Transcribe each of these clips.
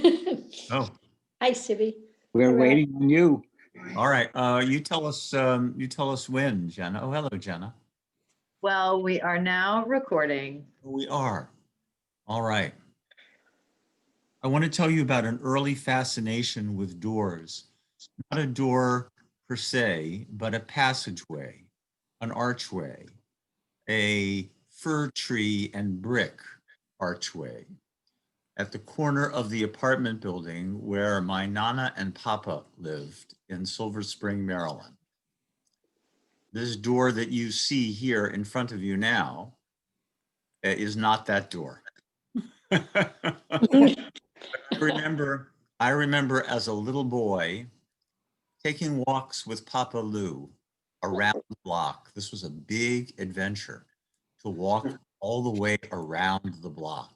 Oh, Hi, Sibby. We're Hi, Rob. waiting on you. all right. You tell us when, Jenna. Oh, hello, Jenna. Well, we are now recording. We are. All right. I want to tell you about an early fascination with doors. Not a door per se, but a passageway, an archway, a fir tree and brick archway at the corner of the apartment building where my Nana and Papa lived in Silver Spring, Maryland. This door that you see here in front of you now is not that door. I remember as a little boy taking walks with Papa Lou around the block. This was a big adventure to walk all the way around the block.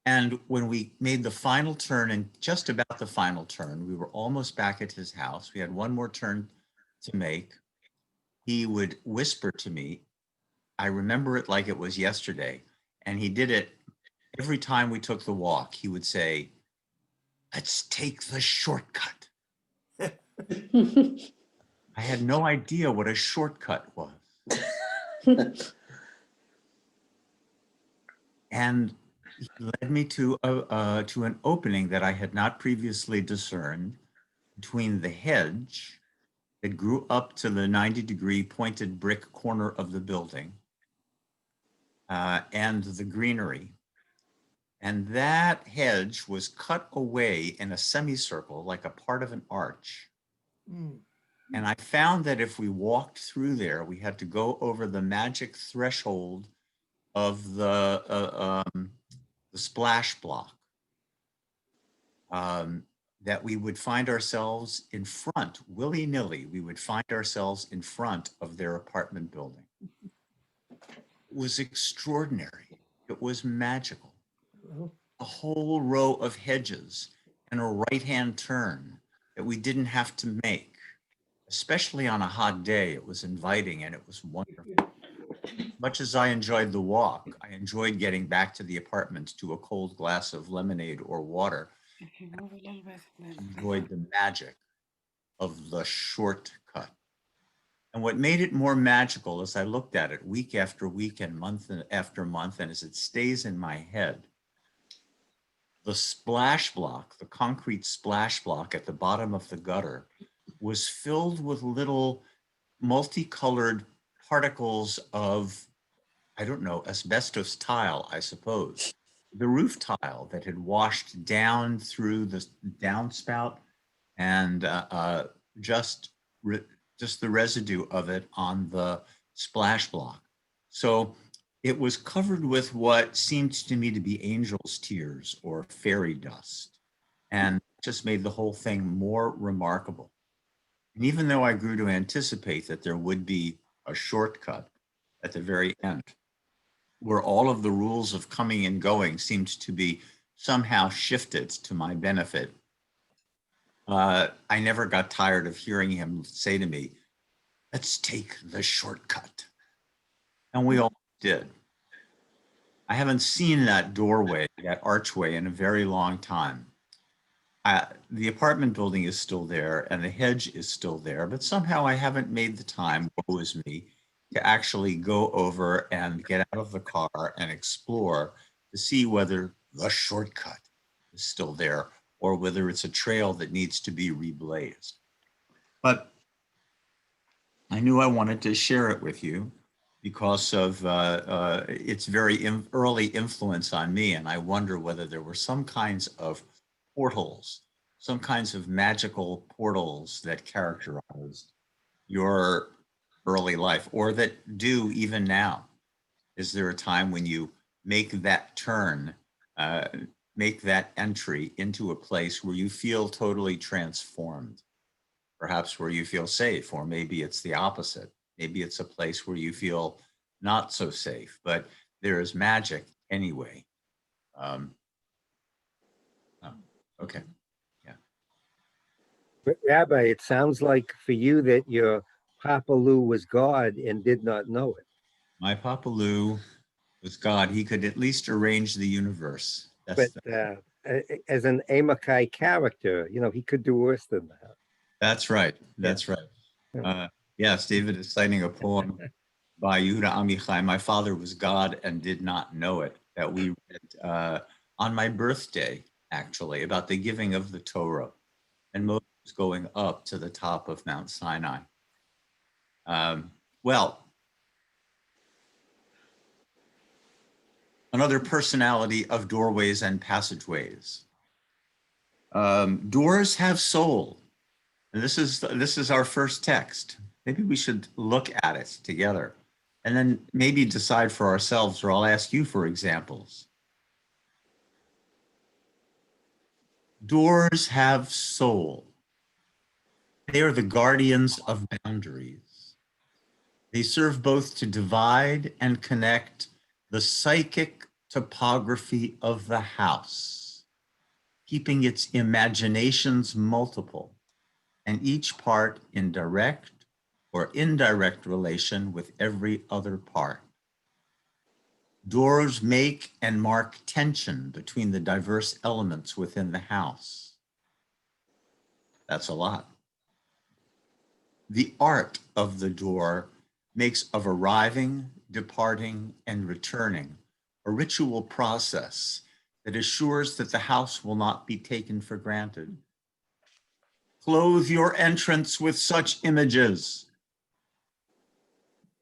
And when we made the final turn, and just about the final turn, we were almost back at his house. We had one more turn to make. He would whisper to me, I remember it like it was yesterday. And he did it every time we took the walk. He would say, let's take the shortcut. I had no idea what a shortcut was. And he led me to an opening that I had not previously discerned between the hedge that grew up to the 90-degree pointed brick corner of the building and the greenery. And that hedge was cut away in a semicircle like a part of an arch. And I found that if we walked through there, we had to go over the magic threshold of the splash block, that we would find ourselves in front, willy-nilly, we would find ourselves in front of their apartment building. It was extraordinary. It was magical. A whole row of hedges and a right-hand turn that we didn't have to make. Especially on a hot day, it was inviting and it was wonderful. Much as I enjoyed the walk, I enjoyed getting back to the apartment to a cold glass of lemonade or water. I enjoyed the magic of the shortcut. And what made it more magical as I looked at it week after week and month after month, and as it stays in my head, the splash block, the concrete splash block at the bottom of the gutter was filled with little multicolored particles of, I don't know, asbestos tile, I suppose. The roof tile that had washed down through the downspout and just the residue of it on the splash block. So it was covered with what seemed to me to be angel's tears or fairy dust, and just made the whole thing more remarkable. And even though I grew to anticipate that there would be a shortcut at the very end, where all of the rules of coming and going seemed to be somehow shifted to my benefit, I never got tired of hearing him say to me, let's take the shortcut. And we all did. I haven't seen that doorway, that archway, in a very long time. The apartment building is still there and the hedge is still there, but somehow I haven't made the time, woe is me, to actually go over and get out of the car and explore to see whether the shortcut is still there or whether it's a trail that needs to be reblazed. But I knew I wanted to share it with you because of its very early influence on me. And I wonder whether there were some kinds of portals, some kinds of magical portals that characterized your early life, or that do even now. Is there a time when you make that turn, make that entry into a place where you feel totally transformed, perhaps where you feel safe, or maybe it's the opposite. Maybe it's a place where you feel not so safe, but there is magic anyway. Okay. Yeah. But Rabbi, it sounds like for you that your Papa Lou was God and did not know it. My Papa Lou was God. He could at least arrange the universe. But as an Amakai character. You know, he could do worse than that. That's right. That's right. Yes, David is citing a poem by Yehuda Amichai, "My Father Was God and Did Not Know It," that we read on my birthday, actually, about the giving of the Torah and Moses going up to the top of Mount Sinai. Well, another personality of doorways and passageways. Doors have soul. And this is our first text. Maybe we should look at it together and then maybe decide for ourselves, or I'll ask you for examples. Doors have soul. They are the guardians of boundaries. They serve both to divide and connect the psychic topography of the house, keeping its imaginations multiple and each part in direct or indirect relation with every other part. Doors make and mark tension between the diverse elements within the house. That's a lot. The art of the door makes of arriving, departing, and returning a ritual process that assures that the house will not be taken for granted. Clothe your entrance with such images,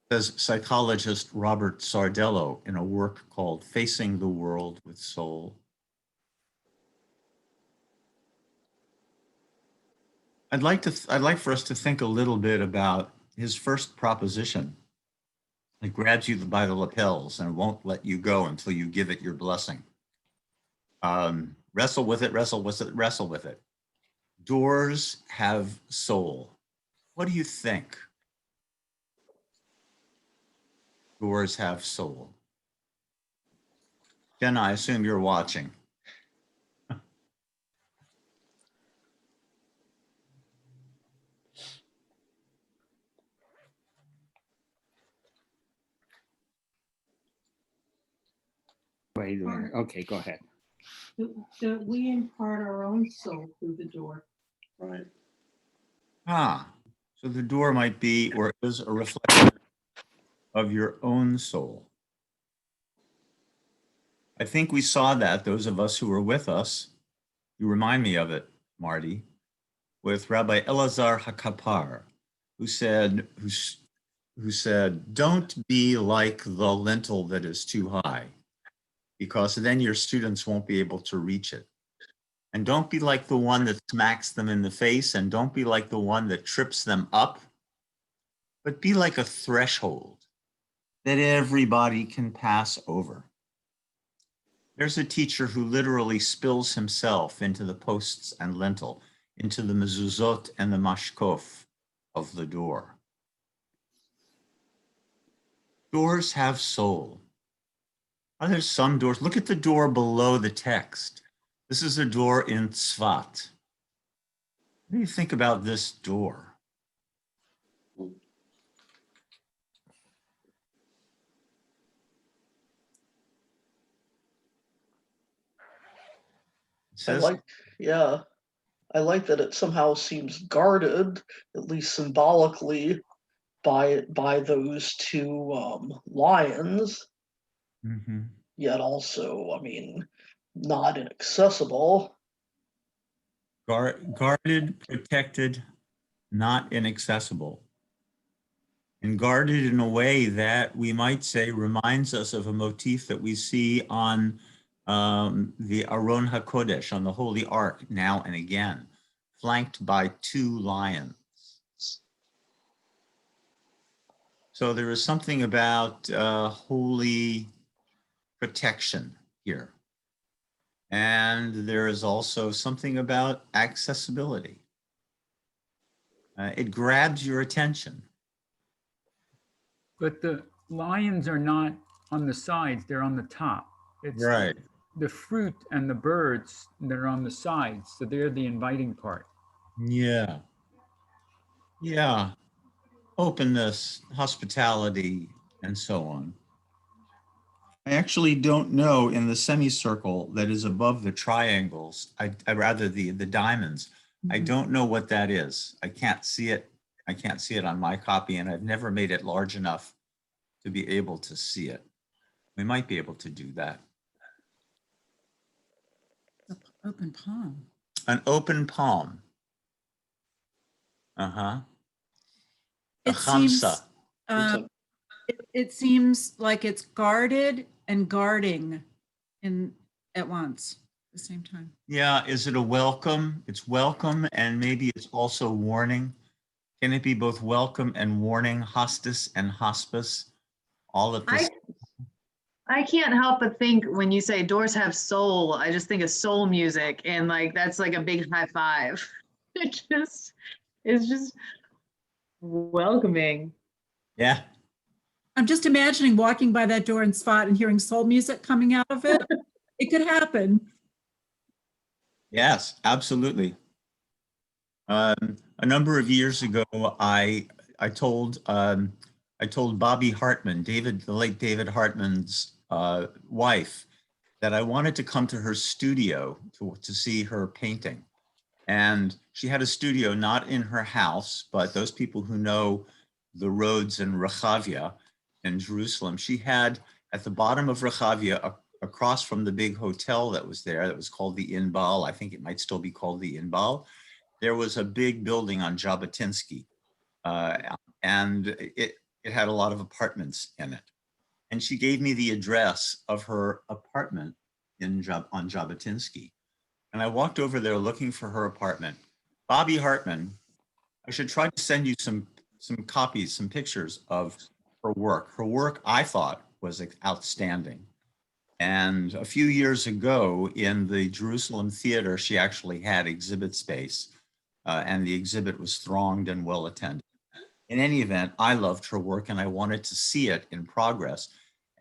says psychologist Robert Sardello in a work called Facing the World with Soul. I'd like for us to think a little bit about his first proposition. It grabs you by the lapels and won't let you go until you give it your blessing. Wrestle with it, wrestle with it, wrestle with it. Doors have soul. What do you think? Doors have soul. Jen, I assume you're watching. Wait a minute. Okay, go ahead. That we impart our own soul through the door. Right. So the door might be or is a reflection of your own soul. I think we saw that, those of us who were with us, you remind me of it, Marty, with Rabbi Elazar HaKapar, who said, don't be like the lintel that is too high, because then your students won't be able to reach it. And don't be like the one that smacks them in the face, and don't be like the one that trips them up, but be like a threshold that everybody can pass over. There's a teacher who literally spills himself into the posts and lintel, into the mezuzot and the mashkof of the door. Doors have soul. Are there some doors? Look at the door below the text. This is a door in Tzvat. What do you think about this door? I like that it somehow seems guarded, at least symbolically, by those two lions. Mm-hmm. Yet also, I mean, not inaccessible. Guarded, protected, not inaccessible. And guarded in a way that we might say reminds us of a motif that we see on the Aron HaKodesh, on the Holy Ark, now and again, flanked by two lions. So there is something about holy protection here. And there is also something about accessibility. It grabs your attention. But the lions are not on the sides, they're on the top. It's Right. the fruit and the birds that are on the sides, so they're the inviting part. Yeah. Yeah. Openness, hospitality, and so on. I actually don't know in the semicircle that is above the triangles, I rather the diamonds. I Mhm. don't know what that is. I can't see it. I can't see it on my copy, and I've never made it large enough to be able to see it. We might be able to do that. Open palm. An open palm. Uh-huh. A It seems, chamsa. um, it seems like it's guarded and guarding at once, at the same time. Yeah, is it a welcome? It's welcome, and maybe it's also warning. Can it be both welcome and warning, hostis and hospice, all at this? I can't help but think when you say doors have soul, I just think of soul music, and like that's like a big high five. It's just welcoming. Yeah, I'm just imagining walking by that door and spot and hearing soul music coming out of it. It could happen. yes, absolutely. A number of years ago, I told Bobby Hartman, the late David Hartman's wife, that I wanted to come to her studio to see her painting. And she had a studio not in her house, but those people who know the roads in Rechavia in Jerusalem, she had at the bottom of Rechavia, across from the big hotel that was there, that was called the Inbal. I think it might still be called the Inbal. There was a big building on Jabotinsky, and it had a lot of apartments in it. And she gave me the address of her apartment on Jabotinsky. And I walked over there looking for her apartment. Bobby Hartman, I should try to send you some copies, some pictures of her work. Her work, I thought, was outstanding. And a few years ago in the Jerusalem Theater, she actually had exhibit space, and the exhibit was thronged and well attended. In any event, I loved her work and I wanted to see it in progress.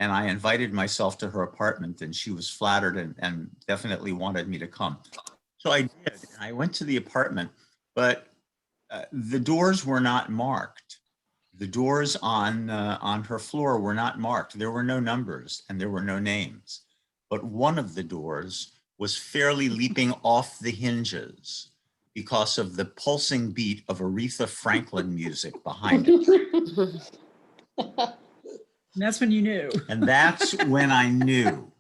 And I invited myself to her apartment, and she was flattered and definitely wanted me to come. So I did. I went to the apartment, but the doors were not marked. The doors on her floor were not marked. There were no numbers and there were no names. But one of the doors was fairly leaping off the hinges because of the pulsing beat of Aretha Franklin music behind it. And that's when you knew. And that's when I knew.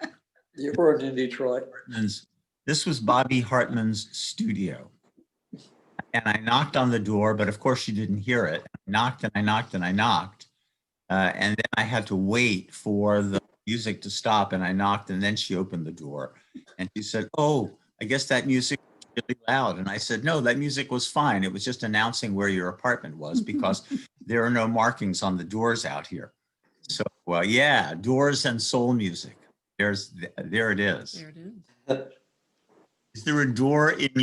You were in Detroit. This was Bobby Hartman's studio. And I knocked on the door, but of course she didn't hear it. I knocked and I knocked and I knocked. And then I had to wait for the music to stop, and I knocked, and then she opened the door. And she said, "Oh, I guess that music was really loud." And I said, "No, that music was fine. It was just announcing where your apartment was because there are no markings on the doors out here." So, yeah, doors and soul music. There it is. There it is. Is there a door in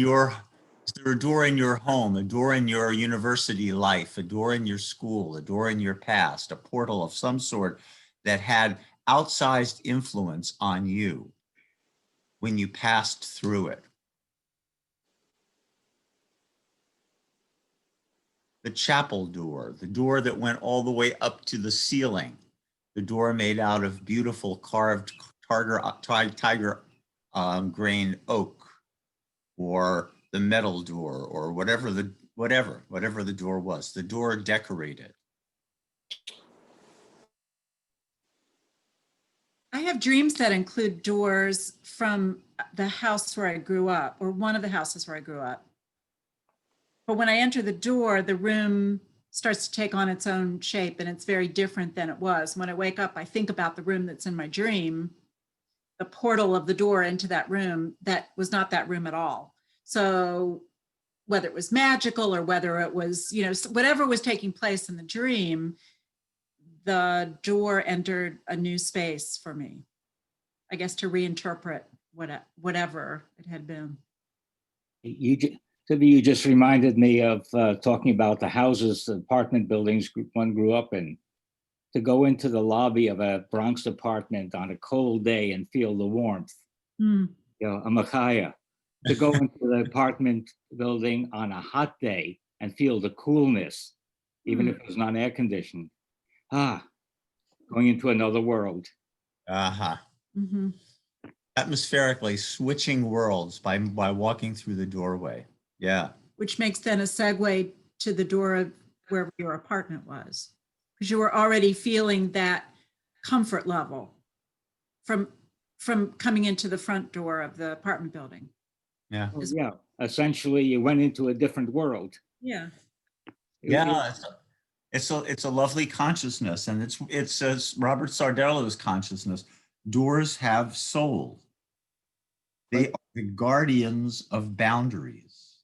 your home, a door in your university life, a door in your school, a door in your past, a portal of some sort that had outsized influence on you when you passed through it? The chapel door, the door that went all the way up to the ceiling, the door made out of beautiful carved tiger grain oak, or the metal door, or whatever the door was, the door decorated. I have dreams that include doors from the house where I grew up, or one of the houses where I grew up. But when I enter the door, the room starts to take on its own shape, and it's very different than it was. When I wake up, I think about the room that's in my dream, the portal of the door into that room that was not that room at all. So whether it was magical or whether it was, whatever was taking place in the dream, the door entered a new space for me, I guess, to reinterpret whatever it had been. You just reminded me of talking about the houses, the apartment buildings one grew up in. To go into the lobby of a Bronx apartment on a cold day and feel the warmth, a machaya. To go into the apartment building on a hot day and feel the coolness, even if it was not air conditioned. Going into another world. Uh-huh. Mhm. Atmospherically switching worlds by walking through the doorway. Yeah. Which makes then a segue to the door of where your apartment was. Because you were already feeling that comfort level from coming into the front door of the apartment building. Yeah. Yeah, essentially you went into a different world. Yeah. Yeah. It's a lovely consciousness, and it's as Robert Sardello's consciousness. Doors have soul. They are the guardians of boundaries.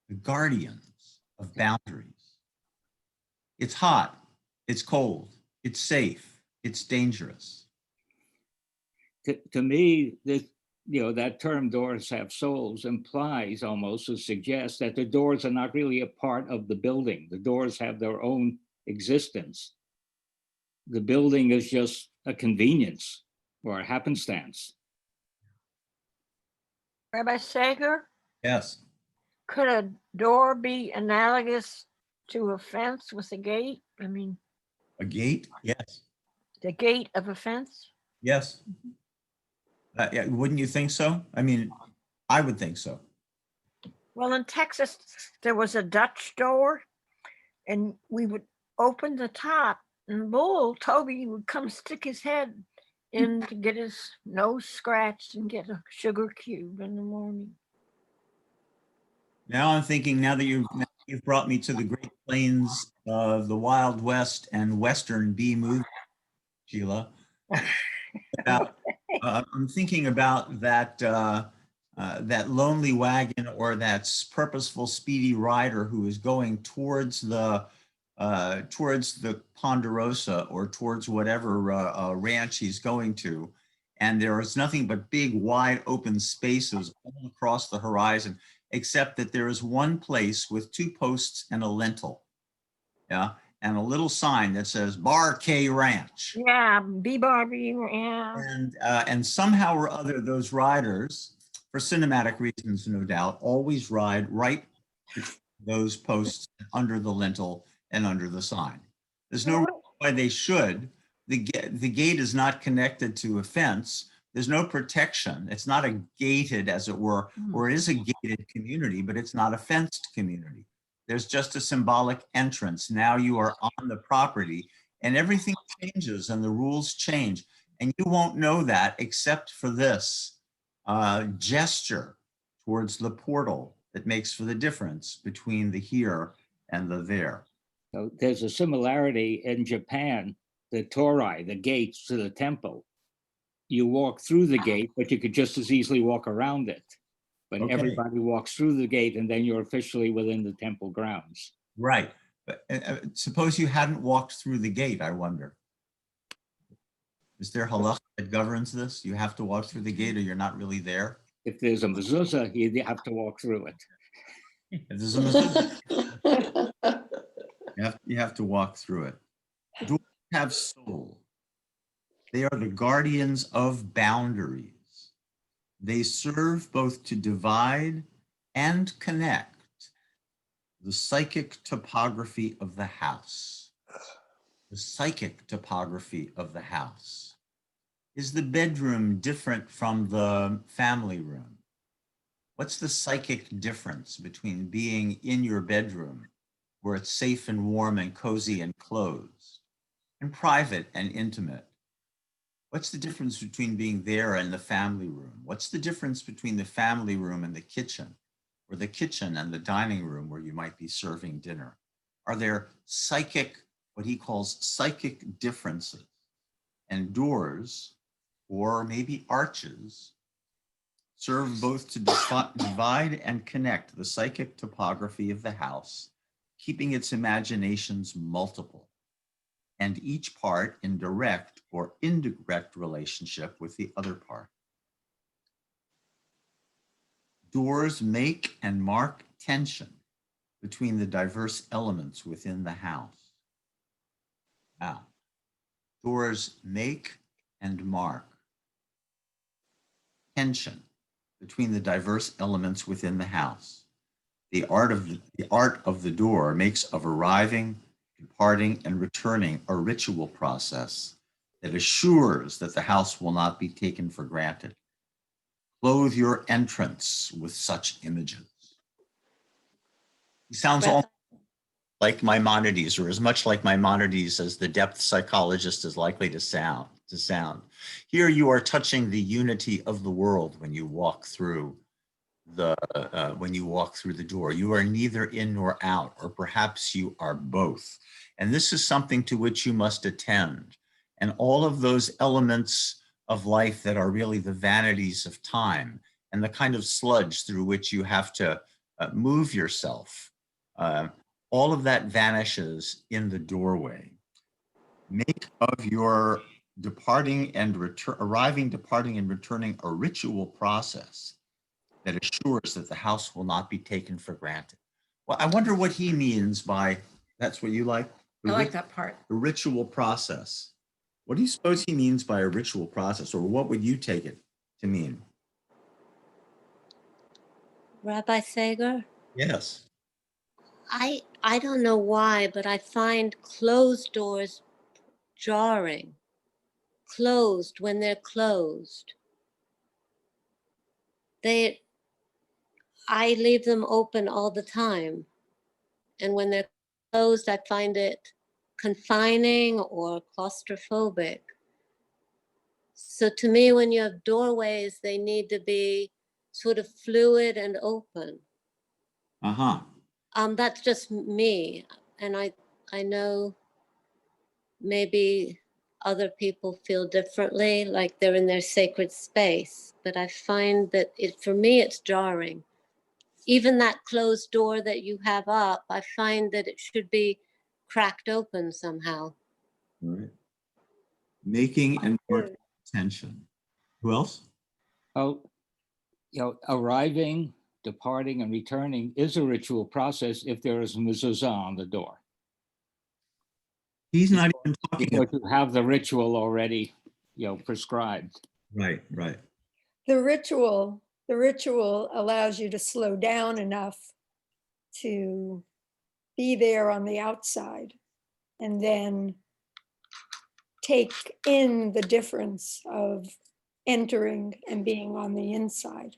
The guardians of boundaries. It's hot. It's cold. It's safe. It's dangerous. To me, that term "doors have souls" implies almost to suggest that the doors are not really a part of the building. The doors have their own existence. The building is just a convenience or a happenstance. Rabbi Sager, Yes. could a door be analogous to a fence with a gate? I mean, A gate? Yes. the gate of a fence? Yes. Yeah, wouldn't you think so? I mean, I would think so. Well, in Texas, there was a Dutch door, and we would open the top, and Bull, Toby, would come stick his head in to get his nose scratched and get a sugar cube in the morning. Now I'm thinking, now that you've brought me to the Great Plains of the Wild West and Western B movie, Sheila, I'm thinking about that lonely wagon, or that purposeful, speedy rider who is going towards the Ponderosa, or towards whatever ranch he's going to, and there is nothing but big, wide open spaces all across the horizon, except that there is one place with 2 posts and a lintel, yeah, and a little sign that says Bar K Ranch. Yeah, B-Barbie, yeah. And somehow or other, those riders, for cinematic reasons, no doubt, always ride right between those posts, under the lintel and under the sign. There's no reason why they should. The gate is not connected to a fence. There's no protection. It's not a gated, as it were, or it is a gated community, but it's not a fenced community. There's just a symbolic entrance. Now you are on the property, and everything changes and the rules change. And you won't know that except for this gesture towards the portal that makes for the difference between the here and the there. So there's a similarity in Japan, the Torah, the gates to the temple. You walk through the gate, but you could just as easily walk around it. But Okay. everybody walks through the gate, and then you're officially within the temple grounds. Right. But suppose you hadn't walked through the gate, I wonder. Is there halakha that governs this? You have to walk through the gate or you're not really there? If there's a mezuzah, you have to walk through it. If there's a mezuzah, you have to walk through it. Doors have soul. They are the guardians of boundaries. They serve both to divide and connect the psychic topography of the house. The psychic topography of the house. Is the bedroom different from the family room? What's the psychic difference between being in your bedroom, where it's safe and warm and cozy and closed, and private and intimate? What's the difference between being there and the family room? What's the difference between the family room and the kitchen, or the kitchen and the dining room where you might be serving dinner? Are there psychic, what he calls psychic differences? And doors, or maybe arches, serve both to divide and connect the psychic topography of the house, keeping its imaginations multiple, and each part in direct or indirect relationship with the other part. Doors make and mark tension between the diverse elements within the house. Now, doors make and mark tension between the diverse elements within the house. The art of the door makes of arriving, departing, and returning a ritual process that assures that the house will not be taken for granted. Clothe your entrance with such images. He sounds Rabbi, almost like Maimonides, or as much like Maimonides as the depth psychologist is likely to sound. Here you are touching the unity of the world when you walk through the door. You are neither in nor out, or perhaps you are both. And this is something to which you must attend. And all of those elements of life that are really the vanities of time and the kind of sludge through which you have to move yourself, all of that vanishes in the doorway. Make of your arriving, departing, and returning a ritual process that assures that the house will not be taken for granted. Well, I wonder what he means by, that's what you like? I like that part. The ritual process. What do you suppose he means by a ritual process, or what would you take it to mean? Rabbi Sager, Yes. I don't know why, but I find closed doors jarring. Closed when they're closed. I leave them open all the time. And when they're closed, I find it confining or claustrophobic. So to me, when you have doorways, they need to be sort of fluid and open. Uh-huh. That's just me. And I know maybe other people feel differently, like they're in their sacred space. But I find that for me, it's jarring. Even that closed door that you have up, I find that it should be cracked open somehow. Right. Making and attention. Who else? Oh, arriving, departing, and returning is a ritual process if there is a mezuzah on the door. He's not even talking Because about. you have the ritual already, prescribed. Right. The ritual allows you to slow down enough to be there on the outside and then take in the difference of entering and being on the inside.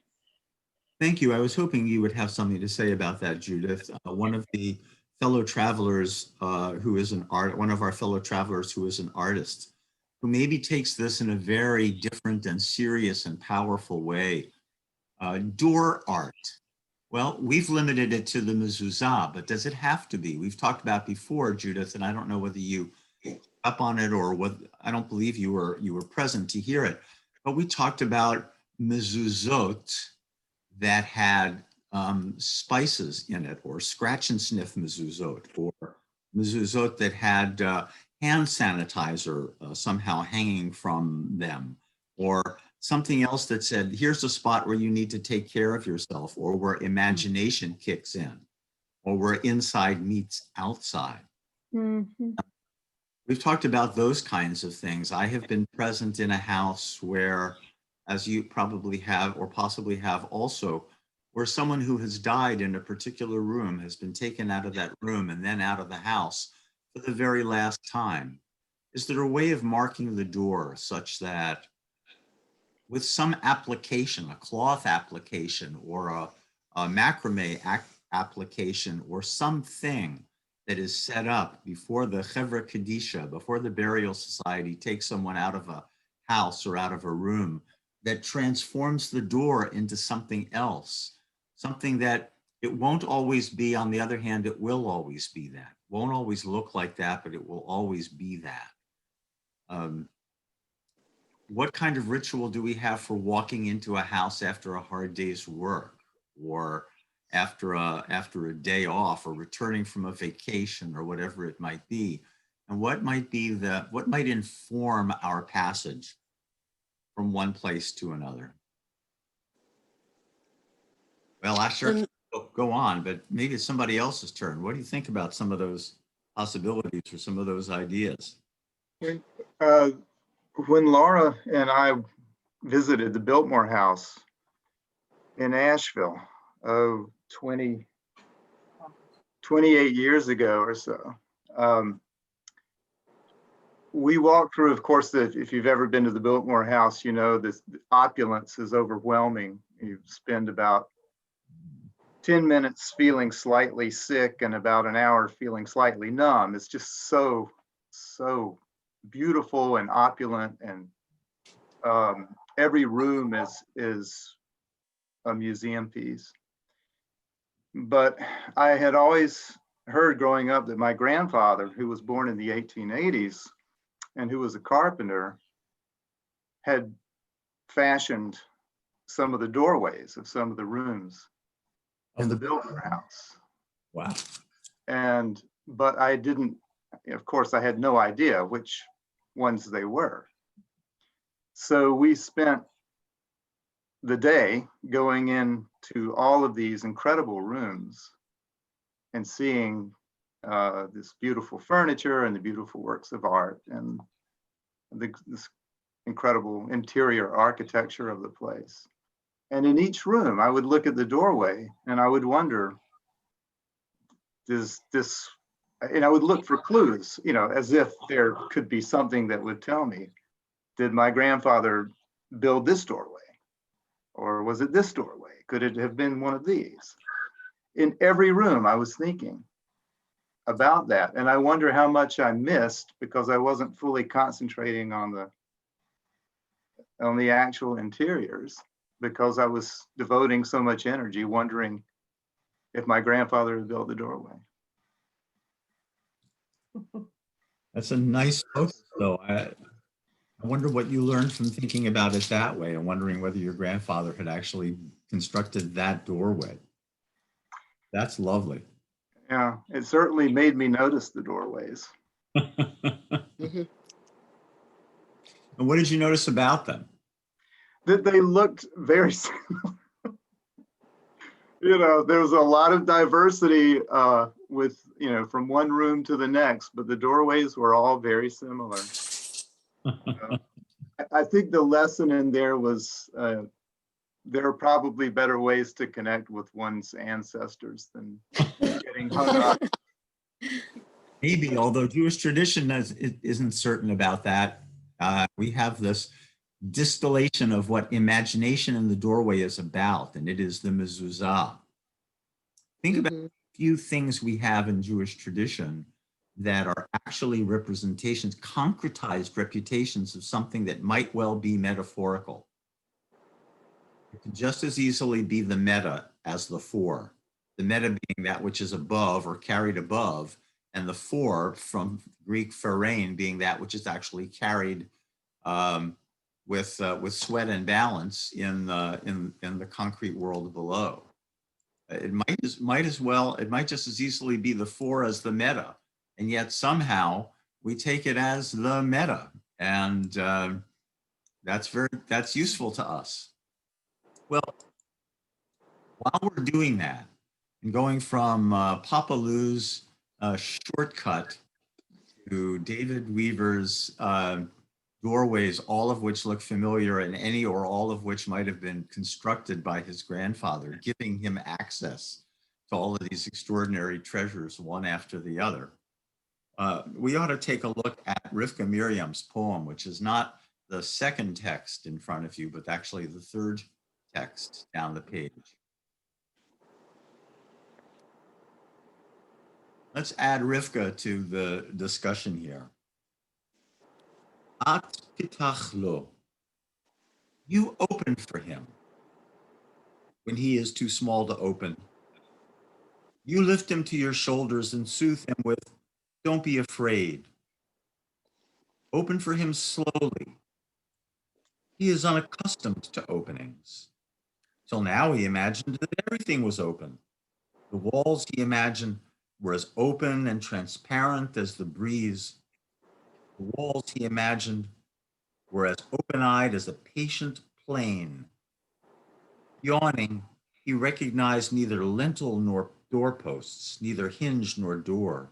Thank you. I was hoping you would have something to say about that, Judith. One of the fellow travelers one of our fellow travelers who is an artist, who maybe takes this in a very different and serious and powerful way. Door art. Well, we've limited it to the mezuzah, but does it have to be? We've talked about before, Judith, and I don't know whether you up on it or what. I don't believe you were present to hear it, but we talked about mezuzot that had spices in it, or scratch and sniff mezuzot, or mezuzot that had hand sanitizer somehow hanging from them, or something else that said, here's a spot where you need to take care of yourself, or where imagination kicks in, or where inside meets outside. Mm-hmm. We've talked about those kinds of things. I have been present in a house where, as you probably have, or possibly have also, where someone who has died in a particular room has been taken out of that room and then out of the house for the very last time. Is there a way of marking the door such that with some application, a cloth application, or a macrame application, or something that is set up before the Chevra Kadisha, before the burial society takes someone out of a house or out of a room, that transforms the door into something else, something that it won't always be. On the other hand, it will always be that. Won't always look like that, but it will always be that. What kind of ritual do we have for walking into a house after a hard day's work, or after a day off, or returning from a vacation, or whatever it might be? And what might inform our passage from one place to another? Well, I sure go on, but maybe it's somebody else's turn. What do you think about some of those possibilities or some of those ideas? When Laura and I visited the Biltmore House in Asheville, 28 years ago or so, we walked through, of course, if you've ever been to the Biltmore House, you know, the opulence is overwhelming. You spend about 10 minutes feeling slightly sick and about an hour feeling slightly numb. It's just so beautiful and opulent, and every room is a museum piece. But I had always heard growing up that my grandfather, who was born in the 1880s and who was a carpenter, had fashioned some of the doorways of some of the rooms in the Biltmore House. Wow. But I didn't, of course, I had no idea which ones they were. So we spent the day going into all of these incredible rooms and seeing this beautiful furniture and the beautiful works of art and this incredible interior architecture of the place. And in each room, I would look at the doorway and I would wonder, and I would look for clues, you know, as if there could be something that would tell me, did my grandfather build this doorway? Or was it this doorway? Could it have been one of these? In every room, I was thinking about that. And I wonder how much I missed because I wasn't fully concentrating on the actual interiors, because I was devoting so much energy wondering if my grandfather had built the doorway. That's a nice focus, though. I wonder what you learned from thinking about it that way and wondering whether your grandfather had actually constructed that doorway. That's lovely. Yeah, it certainly made me notice the doorways. Mm-hmm. And what did you notice about them? That they looked very similar. You know, there was a lot of diversity with, you know, from one room to the next, but the doorways were all very similar. I think the lesson in there was there are probably better ways to connect with one's ancestors than getting hung up. Maybe, although Jewish tradition isn't certain about that. We have this distillation of what imagination in the doorway is about, and it is the mezuzah. Think about a few things we have in Jewish tradition that are actually representations, concretized reputations of something that might well be metaphorical. It could just as easily be the meta as the for. The meta being that which is above or carried above, and the for, from Greek phorein, being that which is actually carried with sweat and balance in the concrete world below. It might just as easily be the for as the meta, and yet somehow we take it as the meta, and that's useful to us. Well, while we're doing that and going from Papa Lou's shortcut to David Weaver's doorways, all of which look familiar, and any or all of which might have been constructed by his grandfather, giving him access to all of these extraordinary treasures, one after the other. We ought to take a look at Rivka Miriam's poem, which is not the second text in front of you, but actually the third text down the page. Let's add Rivka to the discussion here. At pitach lo. You open for him when he is too small to open. You lift him to your shoulders and soothe him with, don't be afraid. Open for him slowly. He is unaccustomed to openings. Till now he imagined that everything was open. The walls he imagined were as open and transparent as the breeze. The walls he imagined were as open-eyed as a patient plain. Yawning, he recognized neither lintel nor doorposts, neither hinge nor door.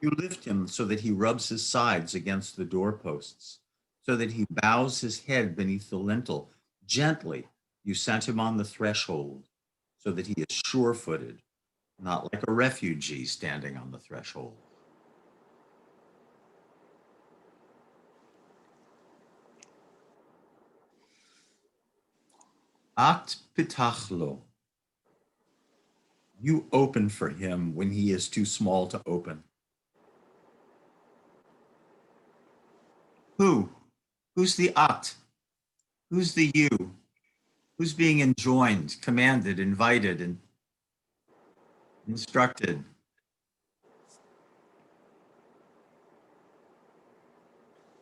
You lift him so that he rubs his sides against the doorposts, so that he bows his head beneath the lintel. Gently, you sent him on the threshold, so that he is sure-footed, not like a refugee standing on the threshold. At pitachlo. You open for him when he is too small to open. Who? Who's the at? Who's the you? Who's being enjoined, commanded, invited, and instructed?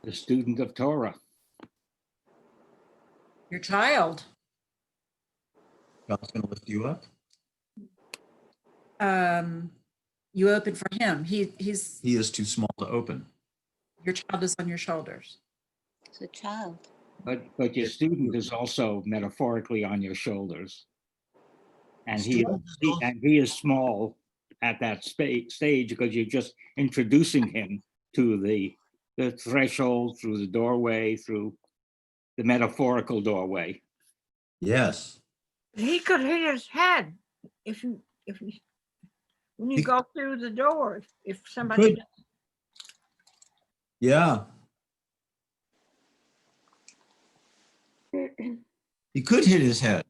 The student of Torah. Your child. God's going to lift you up. You open for him. He is too small to open. Your child is on your shoulders. It's a child. But your student is also metaphorically on your shoulders. And he is small at that stage because you're just introducing him to the threshold, through the doorway, through the metaphorical doorway. Yes. He could hit his head when you go through the door, if somebody. Yeah. He could hit his head.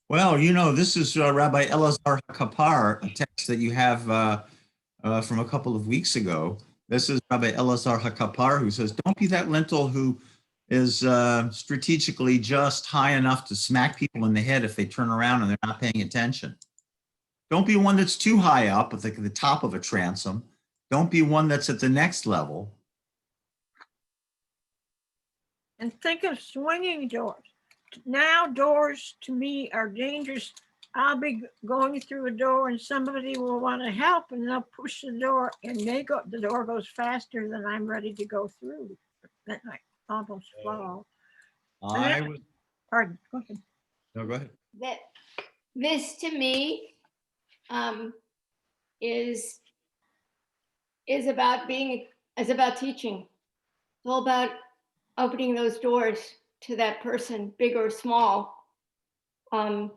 Well, you know, this is Rabbi Elazar HaKapar, a text that you have from a couple of weeks ago. This is Rabbi Elazar HaKapar, who says, don't be that lentil who is strategically just high enough to smack people in the head if they turn around and they're not paying attention. Don't be one that's too high up at the top of a transom. Don't be one that's at the next level. And think of swinging doors. Now doors to me are dangerous. I'll be going through a door and somebody will want to help and they'll push the door and the door goes faster than I'm ready to go through. Then I almost fall. Pardon, go ahead. No, go ahead. This to me is about teaching. It's all about opening those doors to that person, big or small. And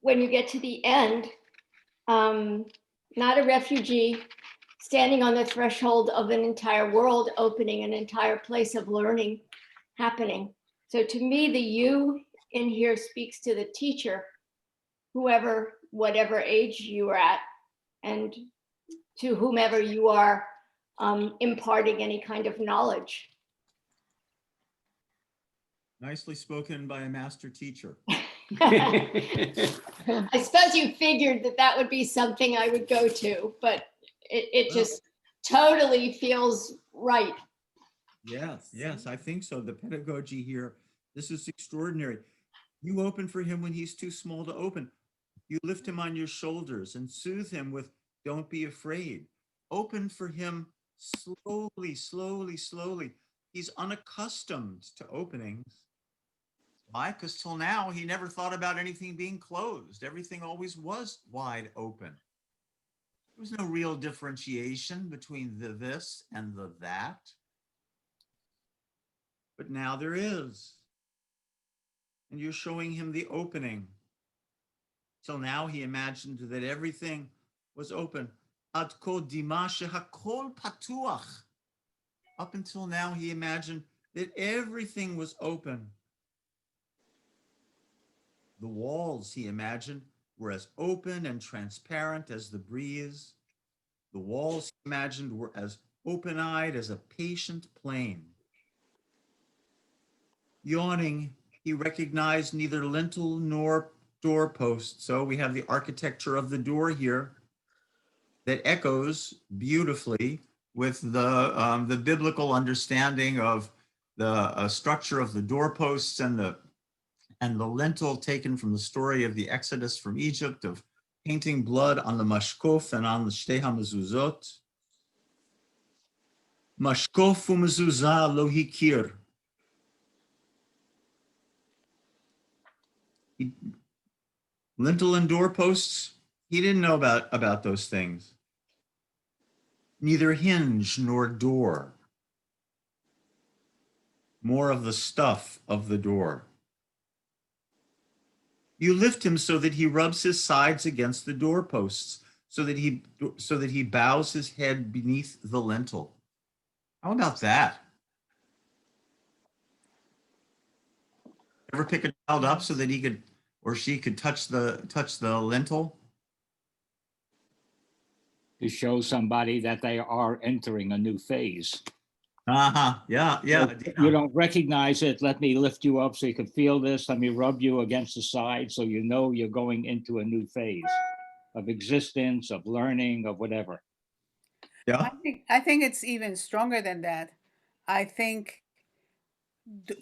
when you get to the end, not a refugee standing on the threshold of an entire world, opening an entire place of learning happening. So to me, the you in here speaks to the teacher, whatever age you are at, and to whomever you are imparting any kind of knowledge. Nicely spoken by a master teacher. I suppose you figured that would be something I would go to, but it just totally feels right. Yes, I think so. The pedagogy here, this is extraordinary. You open for him when he's too small to open. You lift him on your shoulders and soothe him with, don't be afraid. Open for him slowly, slowly, slowly. He's unaccustomed to openings. Why? Because till now, he never thought about anything being closed. Everything always was wide open. There was no real differentiation between the this and the that. But now there is. And you're showing him the opening. Till now, he imagined that everything was open. Ad ko dima shehakol patuach. Up until now, he imagined that everything was open. The walls, he imagined, were as open and transparent as the breeze. The walls, he imagined, were as open-eyed as a patient plain. Yawning, he recognized neither lintel nor doorpost. So we have the architecture of the door here that echoes beautifully with the biblical understanding of the structure of the doorposts and the lintel taken from the story of the Exodus from Egypt, of painting blood on the mashkof and on the shtei hamezuzot. Mashkof u'mezuzah lo hikir. Lintel and doorposts, he didn't know about those things. Neither hinge nor door. More of the stuff of the door. You lift him so that he rubs his sides against the doorposts, so that he bows his head beneath the lintel. How about that? Ever pick a child up so that he could or she could touch the lintel? To show somebody that they are entering a new phase. Uh-huh. Yeah, yeah. So you don't recognize it. Let me lift you up so you can feel this. Let me rub you against the side so you know you're going into a new phase of existence, of learning, of whatever. Yeah. I think it's even stronger than that. I think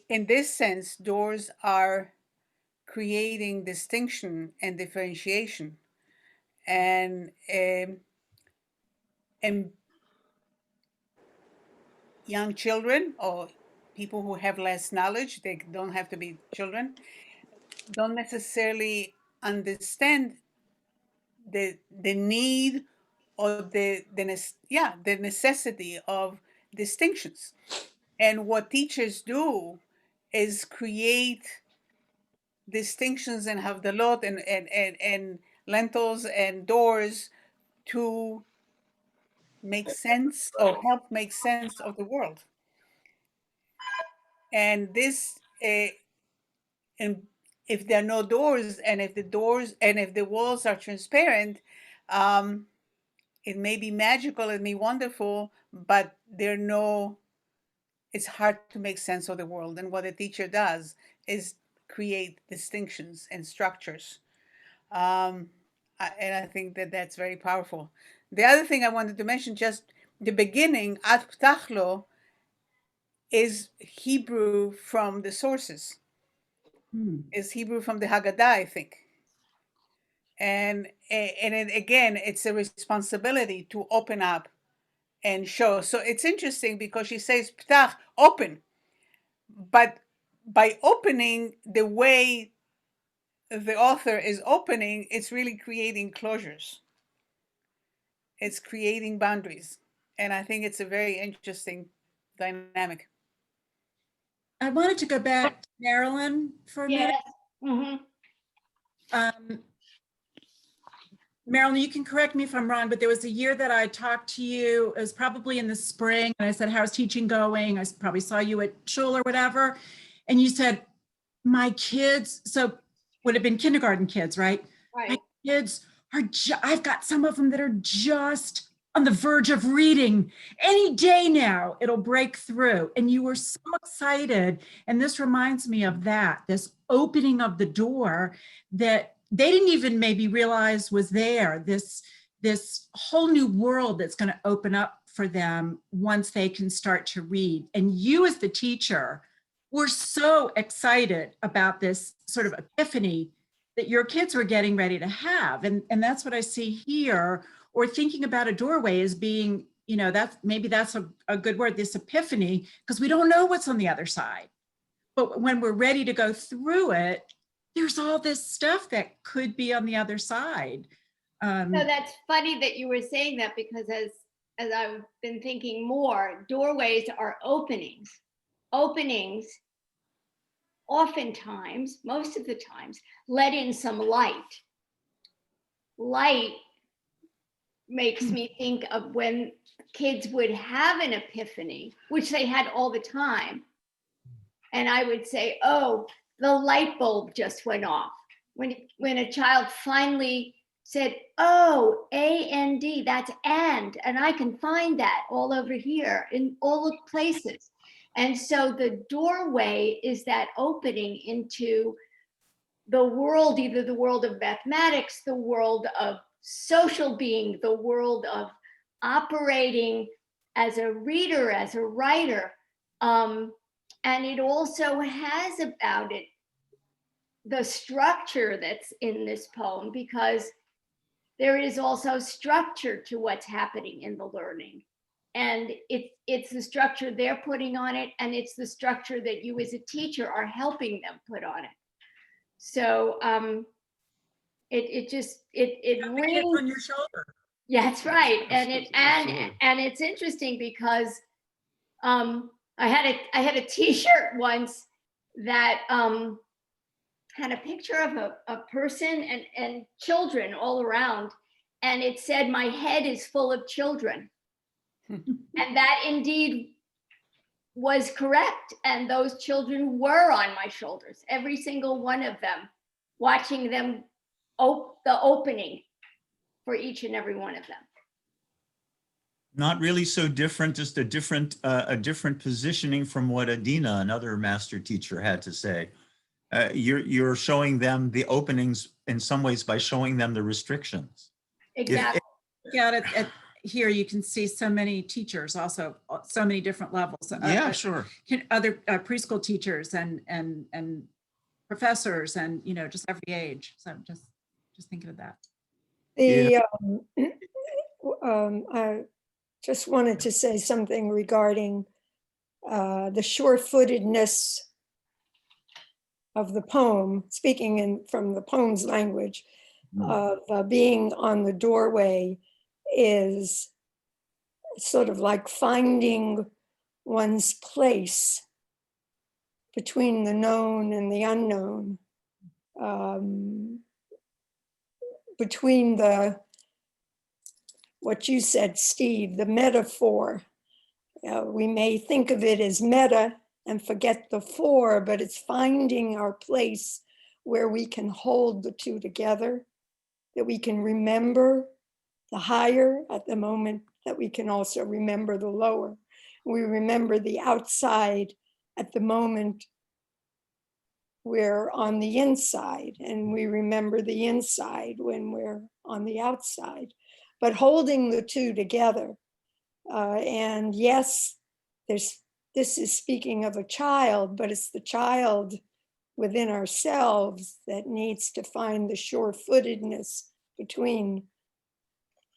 in this sense, doors are creating distinction and differentiation. And young children or people who have less knowledge, they don't have to be children, don't necessarily understand the need or the necessity of distinctions. And what teachers do is create distinctions and havdalot and lentils and doors to make sense or help make sense of the world. And this, and if there are no doors, and if the walls are transparent, it may be magical, it may be wonderful, but it's hard to make sense of the world. And what a teacher does is create distinctions and structures. And I think that that's very powerful. The other thing I wanted to mention, just the beginning, At Ptachlo, is Hebrew from the sources. Is Hebrew from the Haggadah, I think. And again, it's a responsibility to open up and show. So it's interesting because she says, Ptach, open. But by opening the way the author is opening, it's really creating closures. It's creating boundaries. And I think it's a very interesting dynamic. I wanted to go back to Marilyn for a minute. Marilyn, you can correct me if I'm wrong, but there was a year that I talked to you, it was probably in the spring, and I said, how's teaching going? I probably saw you at shul or whatever. And you said, my kids, so would have been kindergarten kids, right? Right. My kids are, I've got some of them that are just on the verge of reading. Any day now, it'll break through. And you were so excited. And this reminds me of that, this opening of the door that they didn't even maybe realize was there, this whole new world that's going to open up for them once they can start to read. And you as the teacher were so excited about this sort of epiphany that your kids were getting ready to have. And that's what I see here, or thinking about a doorway as being, that's a good word, this epiphany, because we don't know what's on the other side. But when we're ready to go through it, there's all this stuff that could be on the other side. So that's funny that you were saying that, because as I've been thinking more, doorways are openings. Openings oftentimes, most of the times, let in some light. Light makes me think of when kids would have an epiphany, which they had all the time. And I would say, oh, the light bulb just went off. When a child finally said, oh, A-N-D, that's and I can find that all over here in all the places. And so the doorway is that opening into the world, either the world of mathematics, the world of social being, the world of operating as a reader, as a writer. And it also has about it the structure that's in this poem, because there is also structure to what's happening in the learning. And it's the structure they're putting on it, and it's the structure that you as a teacher are helping them put on it. So it rings on your shoulder. Yeah, that's right. And it's interesting because I had a t-shirt once that had a picture of a person and children all around, and it said, my head is full of children. And that indeed was correct. And those children were on my shoulders, every single one of them, watching them the opening for each and every one of them. Not really so different, just a different positioning from what Adina, another master teacher, had to say. You're showing them the openings in some ways by showing them the restrictions. Exactly. Here you can see so many teachers, also so many different levels. Yeah, sure. Other preschool teachers and professors, and just every age. So just thinking of that. I just wanted to say something regarding the sure-footedness of the poem, speaking from the poem's language, of being on the doorway is sort of like finding one's place between the known and the unknown, between what you said, Steve, the metaphor. We may think of it as meta and forget the for, but it's finding our place where we can hold the two together, that we can remember the higher at the moment, that we can also remember the lower. We remember the outside at the moment we're on the inside, and we remember the inside when we're on the outside, but holding the two together. And yes, this is speaking of a child, but it's the child within ourselves that needs to find the sure-footedness between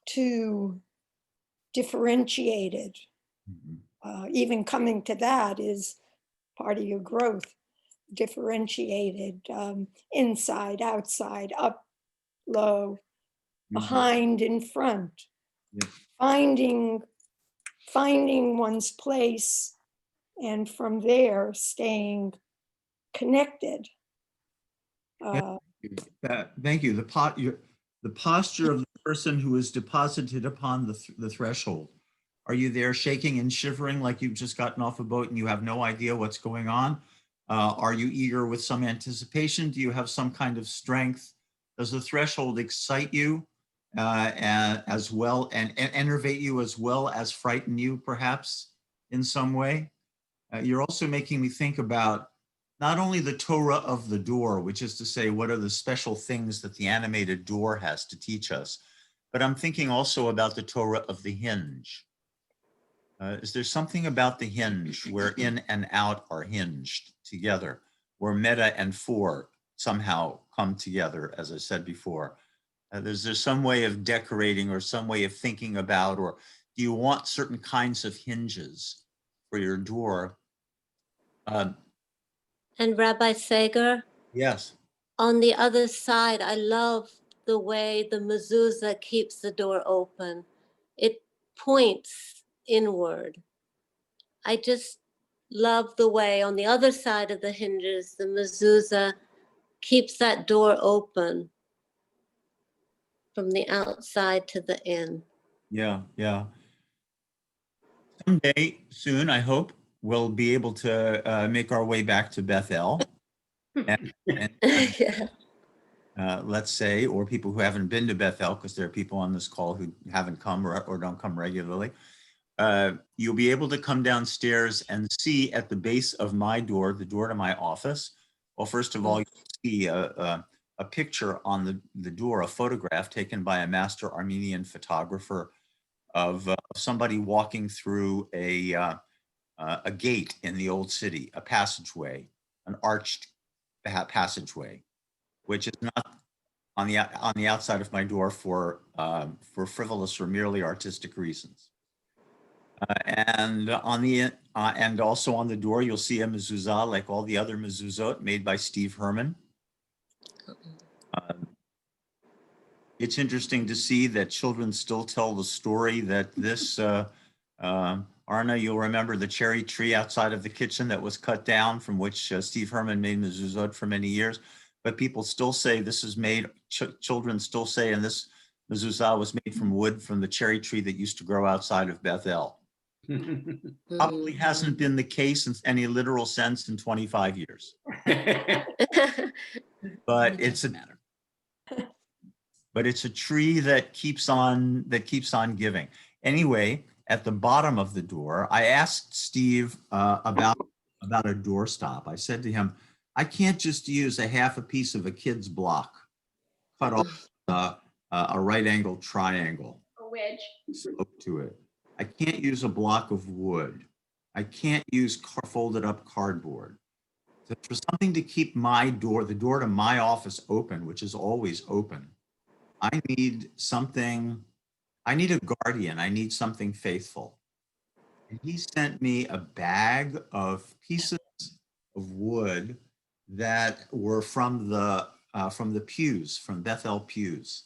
two differentiated. Even coming to that is part of your growth. Differentiated, inside, outside, up, low, behind, in front. Finding one's place, and from there staying connected. Thank you. The posture of the person who is deposited upon the threshold. Are you there shaking and shivering like you've just gotten off a boat and you have no idea what's going on? Are you eager with some anticipation? Do you have some kind of strength? Does the threshold excite you as well and enervate you as well as frighten you perhaps in some way? You're also making me think about not only the Torah of the door, which is to say, what are the special things that the animated door has to teach us? But I'm thinking also about the Torah of the hinge. Is there something about the hinge where in and out are hinged together, where meta and for somehow come together, as I said before? Is there some way of decorating or some way of thinking about, or do you want certain kinds of hinges for your door? And Rabbi Sager? Yes. On the other side, I love the way the mezuzah keeps the door open. It points inward. I just love the way on the other side of the hinges, the mezuzah keeps that door open from the outside to the in. Yeah, yeah. Someday soon, I hope, we'll be able to make our way back to Bethel. Let's say, or people who haven't been to Bethel, because there are people on this call who haven't come or don't come regularly. You'll be able to come downstairs and see at the base of my door, the door to my office. Well, first of all, you see a picture on the door, a photograph taken by a master Armenian photographer of somebody walking through a gate in the old city, a passageway, an arched passageway, which is not on the outside of my door for frivolous or merely artistic reasons. And also on the door, you'll see a mezuzah like all the other mezuzot made by Steve Herman. It's interesting to see that children still tell the story that this, Arna, you'll remember the cherry tree outside of the kitchen that was cut down, from which Steve Herman made mezuzot for many years. But people still say this is made, children still say, and this mezuzah was made from wood from the cherry tree that used to grow outside of Bethel. Probably hasn't been the case in any literal sense in 25 years. But it's a matter. But it's a tree that keeps on giving. Anyway, at the bottom of the door, I asked Steve about a doorstop. I said to him, I can't just use a half a piece of a kid's block, cut off a right angle triangle, A wedge. slope to it. I can't use a block of wood. I can't use folded up cardboard. So for something to keep my door, the door to my office open, which is always open, I need something, I need a guardian. I need something faithful. And he sent me a bag of pieces of wood that were from the pews, from Bethel pews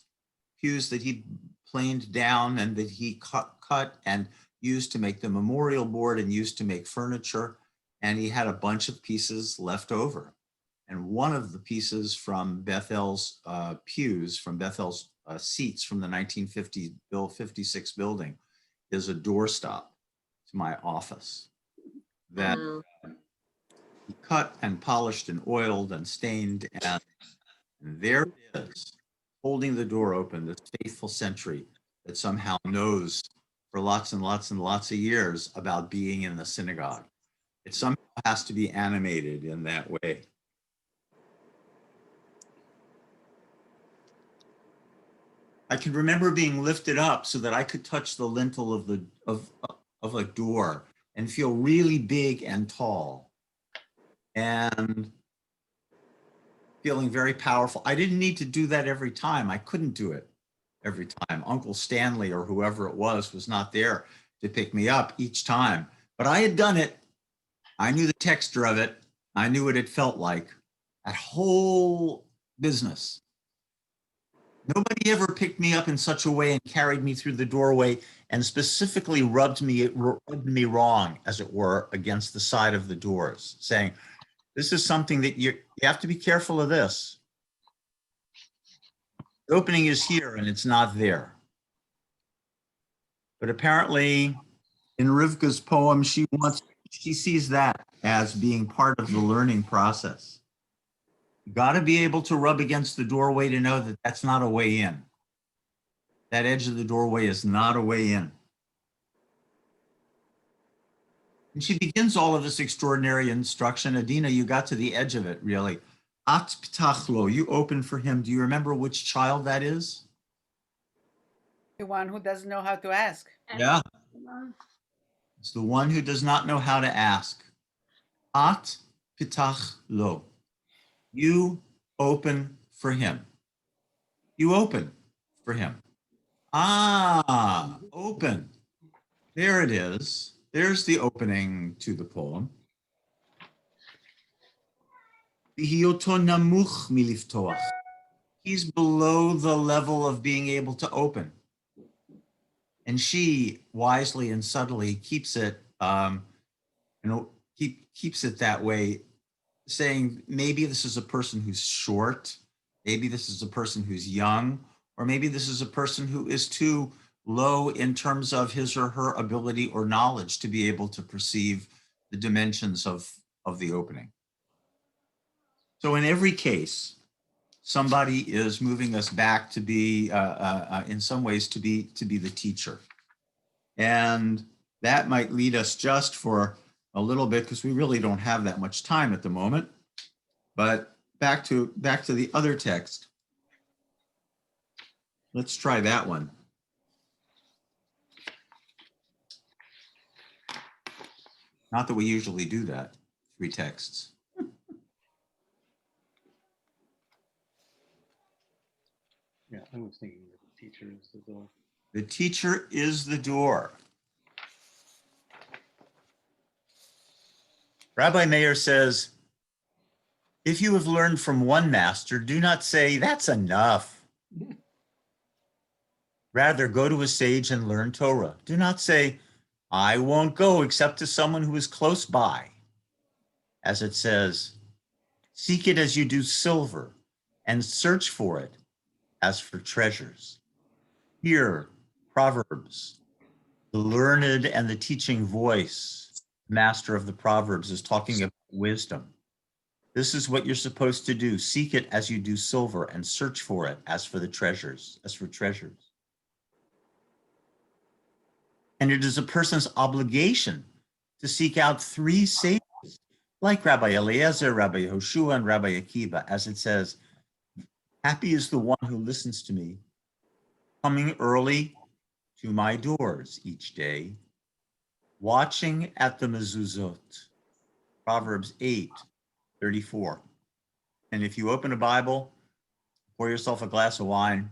that he planed down and that he cut and used to make the memorial board and used to make furniture. And he had a bunch of pieces left over. And one of the pieces from Bethel's pews, from Bethel's seats from the 1956 building is a doorstop to my office that he cut and polished and oiled and stained. And there it is, holding the door open, this faithful sentry that somehow knows for lots and lots and lots of years about being in the synagogue. It somehow has to be animated in that way. I can remember being lifted up so that I could touch the lintel of a door and feel really big and tall and feeling very powerful. I didn't need to do that every time. I couldn't do it every time. Uncle Stanley or whoever it was not there to pick me up each time. But I had done it. I knew the texture of it. I knew what it felt like. That whole business. Nobody ever picked me up in such a way and carried me through the doorway and specifically rubbed me wrong, as it were, against the side of the doors, saying, this is something that you have to be careful of this. The opening is here and it's not there. But apparently in Rivka's poem, she sees that as being part of the learning process. You got to be able to rub against the doorway to know that that's not a way in. That edge of the doorway is not a way in. And she begins all of this extraordinary instruction. Adina, you got to the edge of it, really. At ptachlo, you open for him. Do you remember which child that is? The one who doesn't know how to ask. Yeah. It's the one who does not know how to ask. At ptachlo. You open for him. You open for him. Ah, open. There it is. There's the opening to the poem. He's below the level of being able to open. And she wisely and subtly keeps it, keeps it that way, saying maybe this is a person who's short, maybe this is a person who's young, or maybe this is a person who is too low in terms of his or her ability or knowledge to be able to perceive the dimensions of the opening. So in every case, somebody is moving us back to be, in some ways, to be the teacher. And that might lead us just for a little bit, because we really don't have that much time at the moment. But back to the other text. Let's try that one. Not that we usually do that, 3 texts. Yeah, I was thinking the teacher is the door. The teacher is the door. Rabbi Meir says, if you have learned from one master, do not say, that's enough. Rather, go to a sage and learn Torah. Do not say, I won't go except to someone who is close by. As it says, seek it as you do silver and search for it as for treasures. Here, Proverbs The learned and the teaching voice, master of the Proverbs, is talking about wisdom. This is what you're supposed to do. Seek it as you do silver and search for it as for the treasures, as for treasures. And it is a person's obligation to seek out 3 sages, like Rabbi Eliezer, Rabbi Hoshua, and Rabbi Akiva, as it says, happy is the one who listens to me, coming early to my doors each day, watching at the mezuzot. Proverbs 8:34. And if you open a Bible, pour yourself a glass of wine,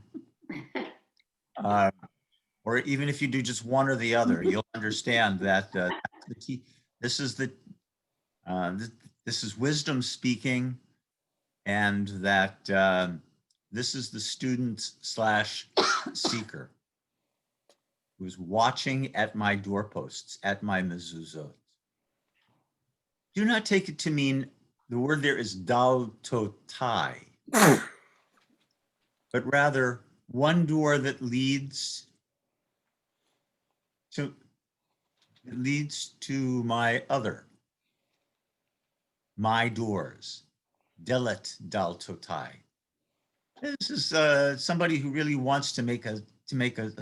or even if you do just one or the other, you'll understand that this is wisdom speaking, and that this is the student / seeker who's watching at my doorposts, at my mezuzot. Do not take it to mean the word there is dal totai, but rather one door that leads to my other, my doors, delet dal totai. This is somebody who really wants to make a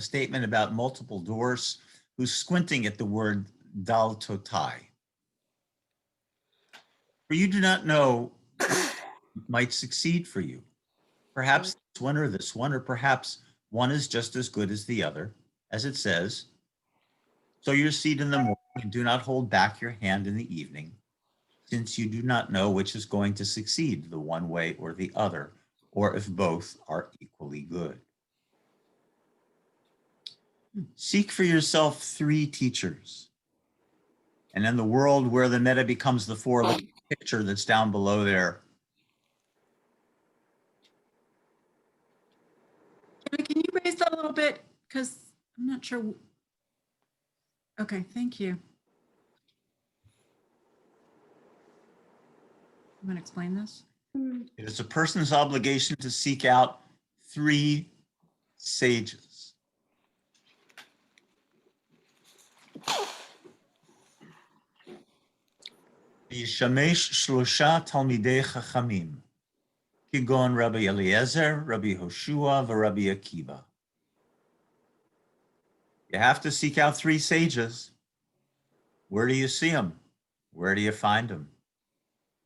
statement about multiple doors, who's squinting at the word dal totai. For you do not know might succeed for you. Perhaps this one, or perhaps one is just as good as the other, as it says, sow your seed in the morning and do not hold back your hand in the evening, since you do not know which is going to succeed, the one way or the other, or if both are equally good. Seek for yourself 3 teachers. And in the world where the meta becomes the 4, look at the picture that's down below there. Can you raise that a little bit? Because I'm not sure. Okay, thank you. I'm going to explain this. It is a person's obligation to seek out 3 sages. Yishamesh shlosha talmidei chachamim, kigon Rabbi Eliezer, Rabbi Hoshua, Rabbi Akiva. You have to seek out 3 sages. Where do you see them? Where do you find them?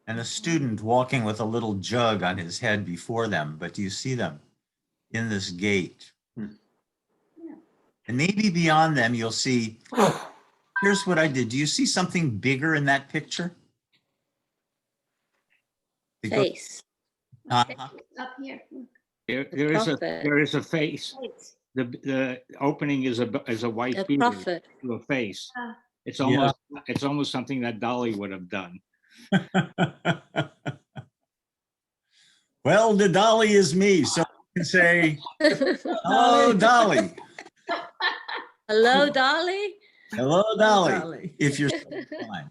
And a student walking with a little jug on his head before them, but do you see them? In this gate. And maybe beyond them, you'll see, here's what I did. Do you see something bigger in that picture? Face. Up here. There is a face. The opening is a white A beard prophet. to a face. It's almost something that Dolly would have done. Well, the Dolly is me, so you can say, hello, Dolly. Hello, Dolly. Hello, Dolly. If you're so inclined.